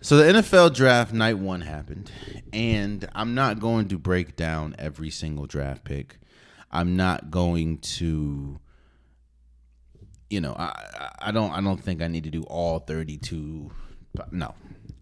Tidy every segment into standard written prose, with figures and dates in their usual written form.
So the NFL draft night one happened, and I'm not going to break down every single draft pick. I'm not going to, I don't think I need to do all 32. No,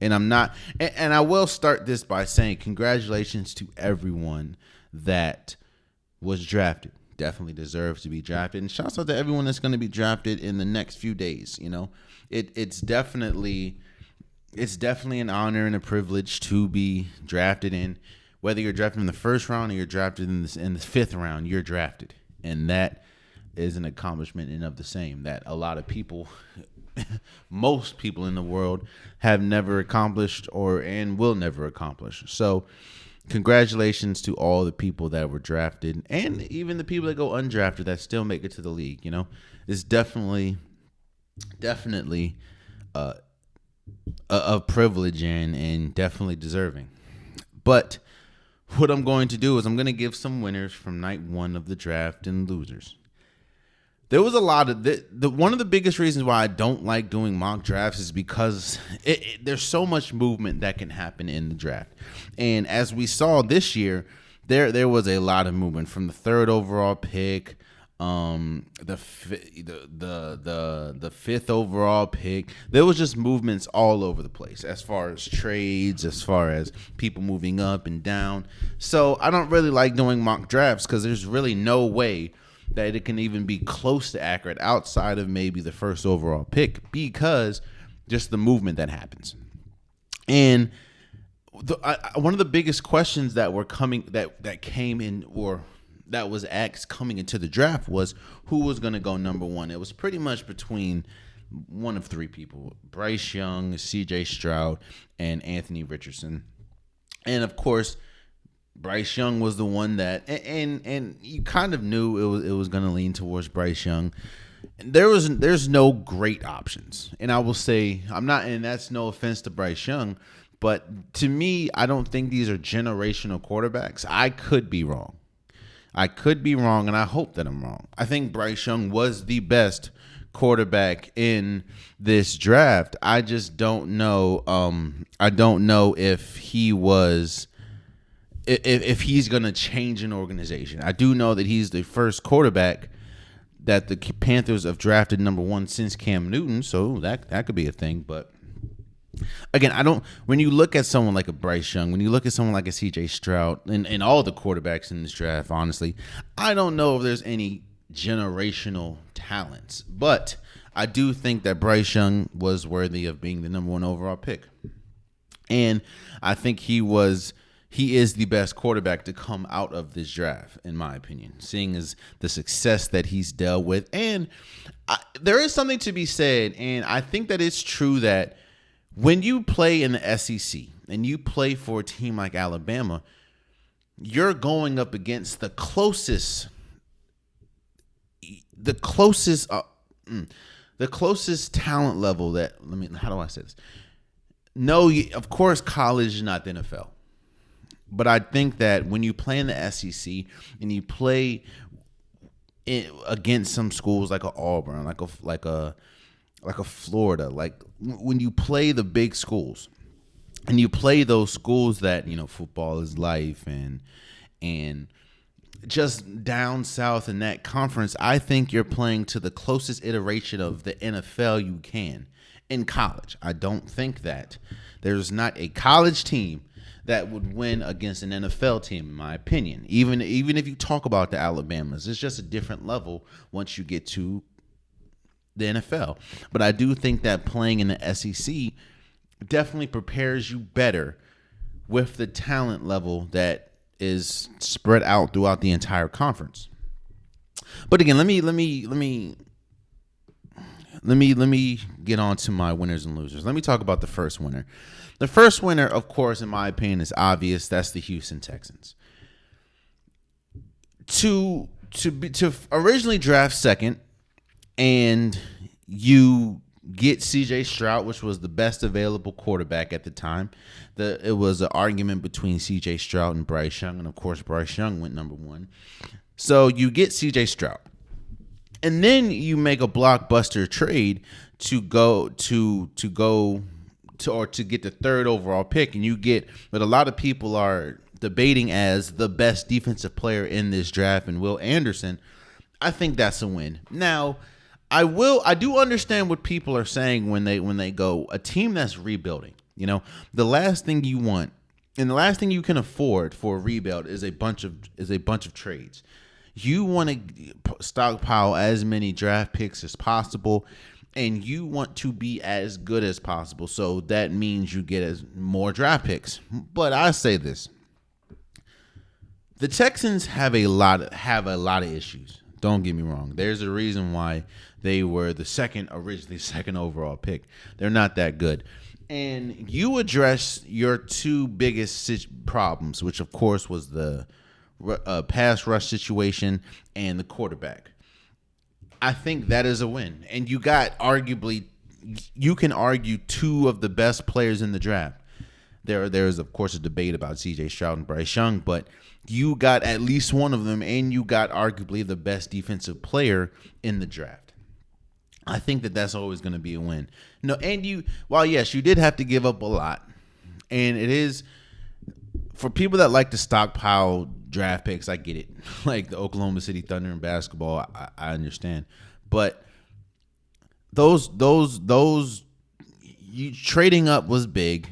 and I'm not. And I will start this by saying congratulations to everyone that was drafted. Definitely deserves to be drafted, and shouts out to everyone that's going to be drafted in the next few days. It's definitely an honor and a privilege to be drafted in. Whether you're drafted in the first round or you're drafted in the fifth round, you're drafted, and that is an accomplishment in of the same that a lot of people, most people in the world, have never accomplished and will never accomplish. So, congratulations to all the people that were drafted, and even the people that go undrafted that still make it to the league. It's definitely a privilege and definitely deserving. But what I'm going to do is I'm going to give some winners from night one of the draft and losers. There was a lot of one of the biggest reasons why I don't like doing mock drafts is because there's so much movement that can happen in the draft. And as we saw this year, there was a lot of movement from the third overall pick, the fifth overall pick. There was just movements all over the place as far as trades, as far as people moving up and down. So I don't really like doing mock drafts because there's really no way that it can even be close to accurate outside of maybe the first overall pick because just the movement that happens. And one of the biggest questions that were coming that came in or that was asked coming into the draft was who was going to go number one. It was pretty much between one of three people: Bryce Young, C.J. Stroud, and Anthony Richardson. And of course, Bryce Young was the one that, and you kind of knew it was going to lean towards Bryce Young. There's no great options, and I will say I'm not, and that's no offense to Bryce Young, but to me, I don't think these are generational quarterbacks. I could be wrong, and I hope that I'm wrong. I think Bryce Young was the best quarterback in this draft. I just don't know. I don't know if he was. If he's going to change an organization. I do know that he's the first quarterback that the Panthers have drafted number one since Cam Newton, so that could be a thing. But again, when you look at someone like a Bryce Young, when you look at someone like a C.J. Stroud, and all the quarterbacks in this draft, honestly, I don't know if there's any generational talents. But I do think that Bryce Young was worthy of being the number one overall pick. And I think he is the best quarterback to come out of this draft, in my opinion, seeing as the success that he's dealt with. And there is something to be said, and I think that it's true that when you play in the SEC and you play for a team like Alabama, you're going up against the closest talent level that, how do I say this? No, of course, college is not the NFL. But I think that when you play in the SEC and you play against some schools like a Auburn, like a Florida, like when you play the big schools and you play those schools that, football is life and just down south in that conference, I think you're playing to the closest iteration of the NFL you can in college. I don't think that there's not a college team that would win against an NFL team, in my opinion. Even if you talk about the Alabamas, it's just a different level once you get to the NFL. But I do think that playing in the SEC definitely prepares you better with the talent level that is spread out throughout the entire conference. But again, let me get on to my winners and losers. Let me talk about the first winner. The first winner, of course, in my opinion, is obvious. That's the Houston Texans. To originally draft second, and you get C.J. Stroud, which was the best available quarterback at the time. It was an argument between C.J. Stroud and Bryce Young, and of course, Bryce Young went number one. So you get C.J. Stroud. And then you make a blockbuster trade to to get the third overall pick, and you get what a lot of people are debating as the best defensive player in this draft, and Will Anderson, I think that's a win. Now, I do understand what people are saying when they go a team that's rebuilding. You know, the last thing you want and the last thing you can afford for a rebuild is a bunch of trades. You want to stockpile as many draft picks as possible, and you want to be as good as possible. So that means you get more draft picks. But I say this: the Texans have a lot of issues. Don't get me wrong. There's a reason why they were originally second overall pick. They're not that good. And you address your two biggest problems, which of course was the pass rush situation and the quarterback. I think that is a win. And you got you can argue two of the best players in the draft. There's of course a debate about CJ Stroud and Bryce Young, but you got at least one of them, and you got arguably the best defensive player in the draft. I think that's always going to be a win. No, and yes, you did have to give up a lot, and it is for people that like to stockpile draft picks. I get it, like the Oklahoma City Thunder in basketball. I understand, but those you trading up was big,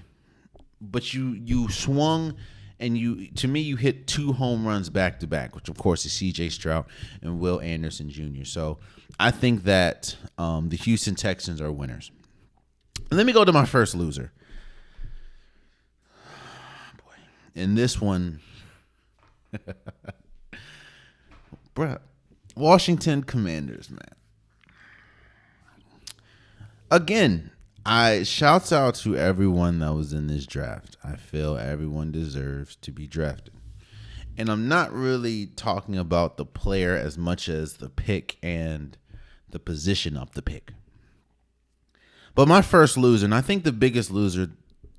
but you swung. And you hit two home runs back to back, which of course is C.J. Stroud and Will Anderson Jr. So I think that the Houston Texans are winners. And let me go to my first loser. Boy, in this one, bruh, Washington Commanders, man. Again, shouts out to everyone that was in this draft. I feel everyone deserves to be drafted. And I'm not really talking about the player as much as the pick and the position of the pick. But my first loser, and I think the biggest loser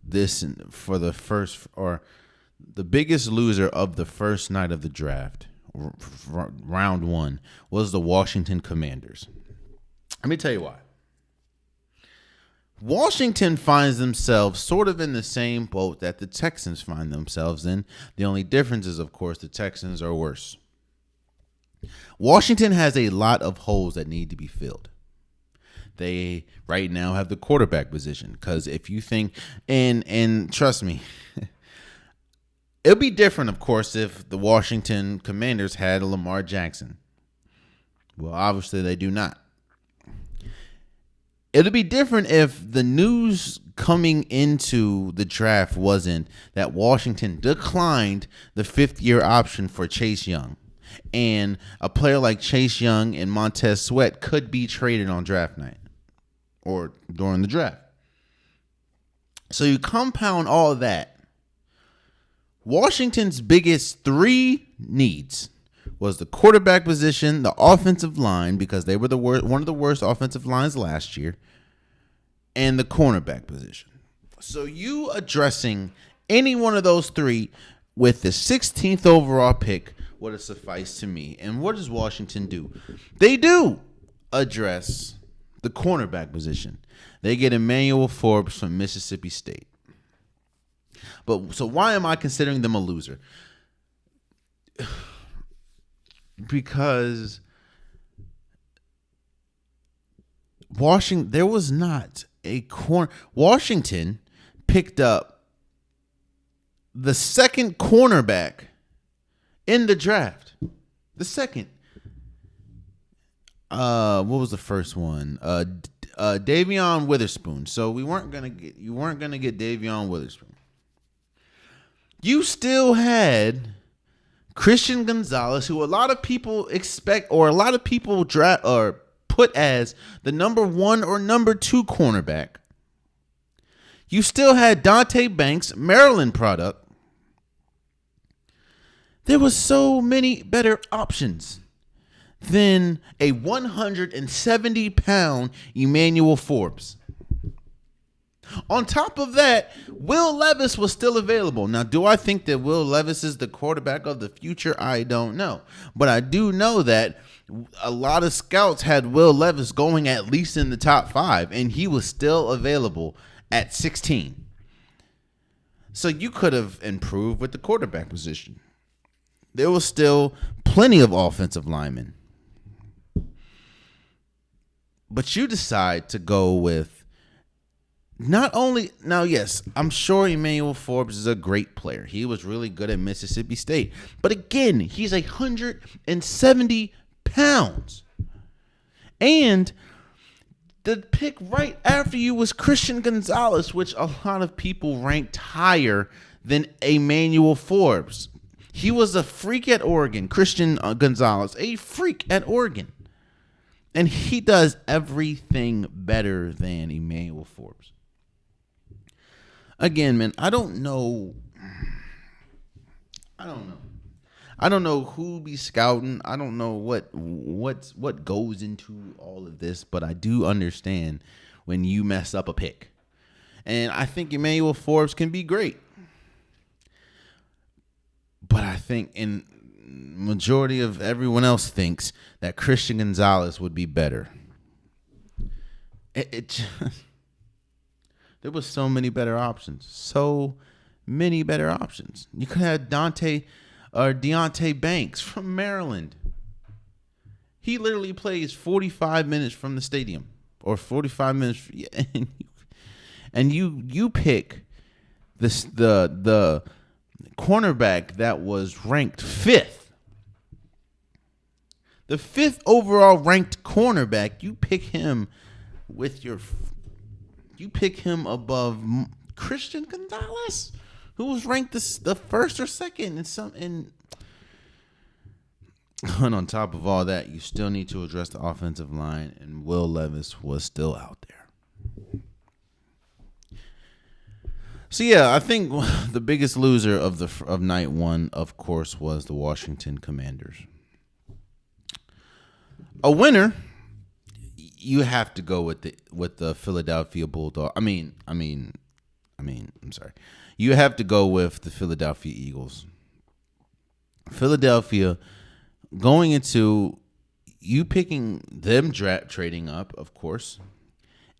the biggest loser of the first night of the draft, round one, was the Washington Commanders. Let me tell you why. Washington finds themselves sort of in the same boat that the Texans find themselves in. The only difference is, of course, the Texans are worse. Washington has a lot of holes that need to be filled. They right now have the quarterback position, because if you think, and trust me, it'll be different, of course, if the Washington Commanders had a Lamar Jackson. Well, obviously they do not. It'll be different if the news coming into the draft wasn't that Washington declined the fifth-year option for Chase Young, and a player like Chase Young and Montez Sweat could be traded on draft night or during the draft. So you compound all of that. Washington's biggest three needs was the quarterback position, the offensive line, because they were one of the worst offensive lines last year, and the cornerback position. So you addressing any one of those three with the 16th overall pick would have sufficed to me. And what does Washington do? They do address the cornerback position. They get Emmanuel Forbes from Mississippi State. But so why am I considering them a loser? Because there was not a corner. Washington picked up the second cornerback in the draft. The second. What was the first one? Davion Witherspoon. So you weren't gonna get Davion Witherspoon. You still had Christian Gonzalez, who a lot of people expect, or a lot of people draft or put as the number 1 or number 2 cornerback. You still had Dante Banks, Maryland product. There was so many better options than a 170-pound Emmanuel Forbes. On top of that, Will Levis was still available. Now, do I think that Will Levis is the quarterback of the future? I don't know. But I do know that a lot of scouts had Will Levis going at least in the top 5, and he was still available at 16. So you could have improved with the quarterback position. There was still plenty of offensive linemen. But you decide to go with not only, now, yes, I'm sure Emmanuel Forbes is a great player. He was really good at Mississippi State. But again, he's 170 pounds. And the pick right after you was Christian Gonzalez, which a lot of people ranked higher than Emmanuel Forbes. He was a freak at Oregon, Christian Gonzalez, a freak at Oregon. And he does everything better than Emmanuel Forbes. Again, man, I don't know who be scouting. I don't know what goes into all of this, but I do understand when you mess up a pick. And I think Emmanuel Forbes can be great. But I think in majority of everyone else thinks that Christian Gonzalez would be better. It just, there was so many better options. So many better options. You could have Deonte Banks from Maryland. He literally plays 45 minutes from the stadium, or 45 minutes, and you pick the cornerback that was ranked 5th. The 5th overall ranked cornerback, you pick him above Christian Gonzalez, who was ranked the 1st or 2nd and on top of all that, you still need to address the offensive line, and Will Levis was still out there. So yeah, I think the biggest loser of night one, of course, was the Washington Commanders. A winner, you have to go with the Philadelphia Bulldog. I'm sorry. You have to go with the Philadelphia Eagles. Philadelphia going into you picking them trading up, of course,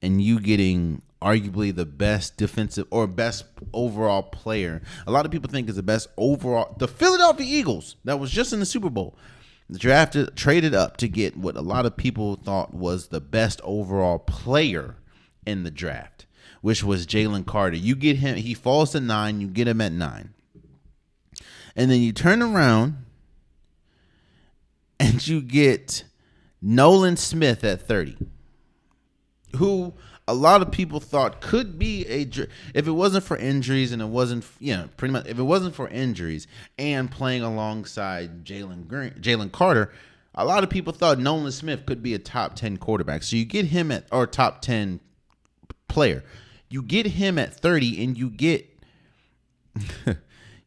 and you getting arguably the best defensive or best overall player. A lot of people think is the best overall. The Philadelphia Eagles that was just in the Super Bowl traded up to get what a lot of people thought was the best overall player in the draft, which was Jalen Carter. You get him, he falls to 9, you get him at 9. And then you turn around and you get Nolan Smith at 30, who a lot of people thought could be if it wasn't for injuries and it wasn't, pretty much if it wasn't for injuries and playing alongside Jalen Carter, a lot of people thought Nolan Smith could be a top 10 quarterback. So you get him or top 10 player. You get him at 30 and you get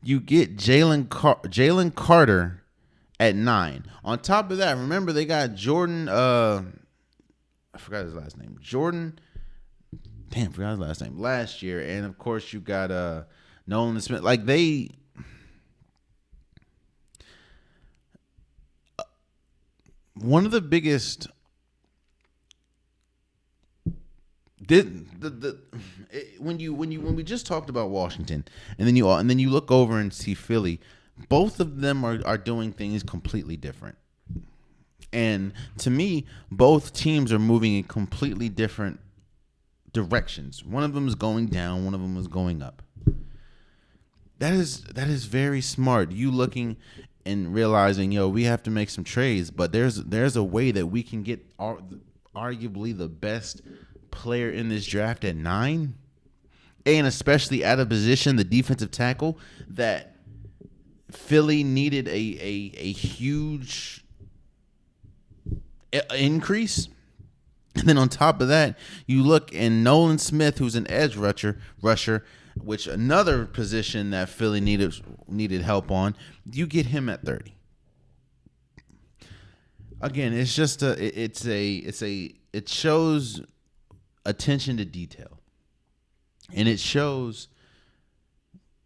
Jalen Carter at 9. On top of that, remember they got Jordan I forgot his last name. Forgot his last name last year. And of course you got Nolan Smith. Like one of the biggest when we just talked about Washington and then you look over and see Philly, both of them are doing things completely different. And to me, both teams are moving in completely different directions. One of them is going down, one of them is going up. That is very smart. You looking and realizing, we have to make some trades, but there's a way that we can get arguably the best player in this draft at 9, and especially at a position, the defensive tackle, that Philly needed a huge increase. And then on top of that, you look in Nolan Smith, who's an edge rusher, which another position that Philly needed help on. You get him at 30. Again, it's just it shows attention to detail, and it shows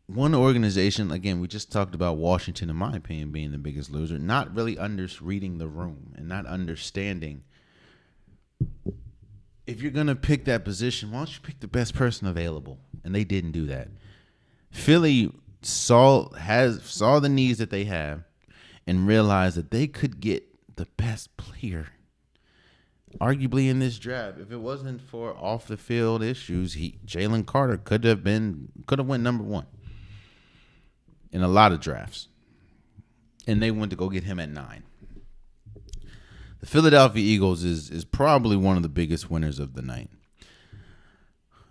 one organization. Again, we just talked about Washington, in my opinion, being the biggest loser, not really reading the room and not understanding if you're gonna pick that position, why don't you pick the best person available? And they didn't do that. Philly saw the needs that they have and realized that they could get the best player, arguably, in this draft. If it wasn't for off the field issues, Jalen Carter could have went number one in a lot of drafts. And they went to go get him at 9. The Philadelphia Eagles is probably one of the biggest winners of the night.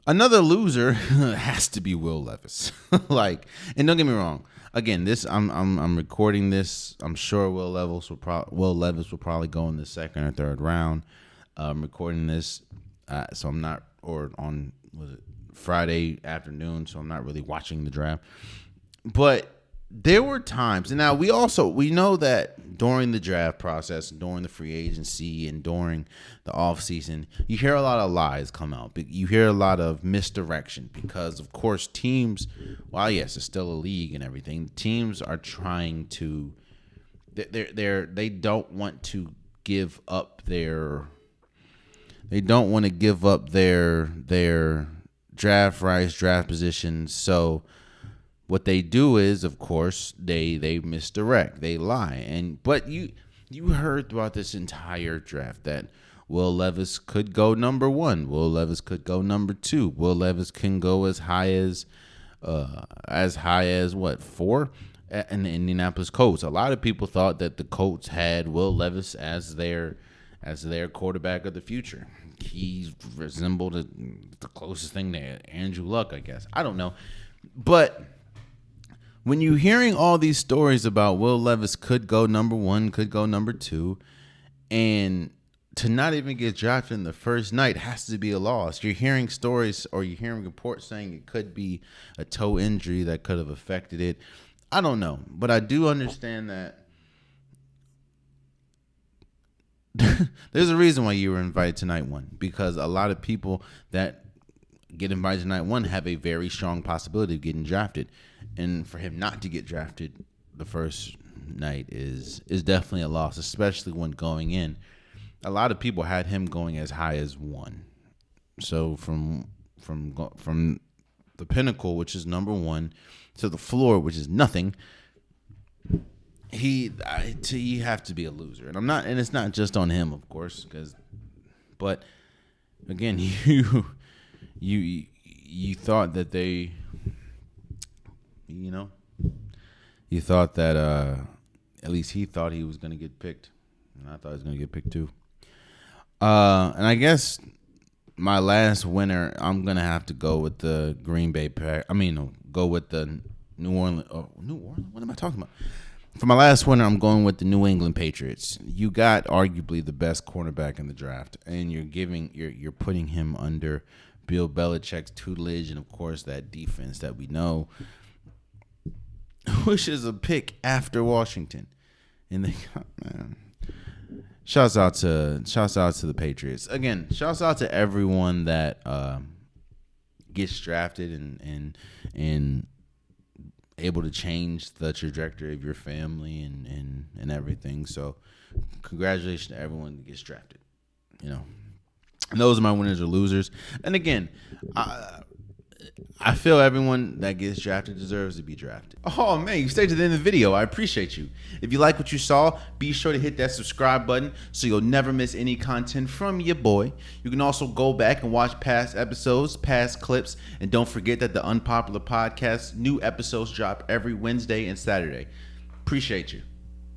Another loser has to be Will Levis. And don't get me wrong. Again, I'm recording this. I'm sure Will Levis will probably go in the second or third round. I'm recording this, so I'm not, or on Friday afternoon, so I'm not really watching the draft. But there were times, and now we know that during the draft process, during the free agency, and during the offseason, you hear a lot of lies come out. You hear a lot of misdirection because, of course, teams, while yes, it's still a league and everything, teams are trying to, they don't want to give up their draft rights, draft positions. So what they do is, of course, they misdirect, they lie. But you heard throughout this entire draft that Will Levis could go number 1. Will Levis could go number 2. Will Levis can go as high as 4 in the Indianapolis Colts. A lot of people thought that the Colts had Will Levis as their quarterback of the future. He resembled the closest thing to Andrew Luck, I guess. I don't know, but when you're hearing all these stories about Will Levis could go number 1, could go number 2, and to not even get drafted in the first night has to be a loss. You're hearing stories, or you're hearing reports saying it could be a toe injury that could have affected it. I don't know, but I do understand that there's a reason why you were invited to night 1, because a lot of people that get invited to night 1 have a very strong possibility of getting drafted. And for him not to get drafted the first night is definitely a loss, especially when going in. A lot of people had him going as high as 1. So from the pinnacle, which is number 1, to the floor, which is nothing, you have to be a loser. And it's not just on him, of course, but again, you thought that they, you thought that at least he thought he was going to get picked, and I thought he was going to get picked too. And I guess my last winner, I'm going to have to go with the Green Bay Pack. Go with the New Orleans. Oh, New Orleans? What am I talking about? For my last winner, I'm going with the New England Patriots. You got arguably the best cornerback in the draft, and you're putting him under Bill Belichick's tutelage, and of course that defense that we know, which is a pick after Washington. And they got, man, shouts out to the Patriots. Again, shouts out to everyone that gets drafted and able to change the trajectory of your family and everything. So congratulations to everyone that gets drafted. And those are my winners or losers. And again, I feel everyone that gets drafted deserves to be drafted. Oh, man, you stayed to the end of the video. I appreciate you. If you like what you saw, be sure to hit that subscribe button so you'll never miss any content from your boy. You can also go back and watch past episodes, past clips, and don't forget that the Unpopular Podcast, new episodes drop every Wednesday and Saturday. Appreciate you.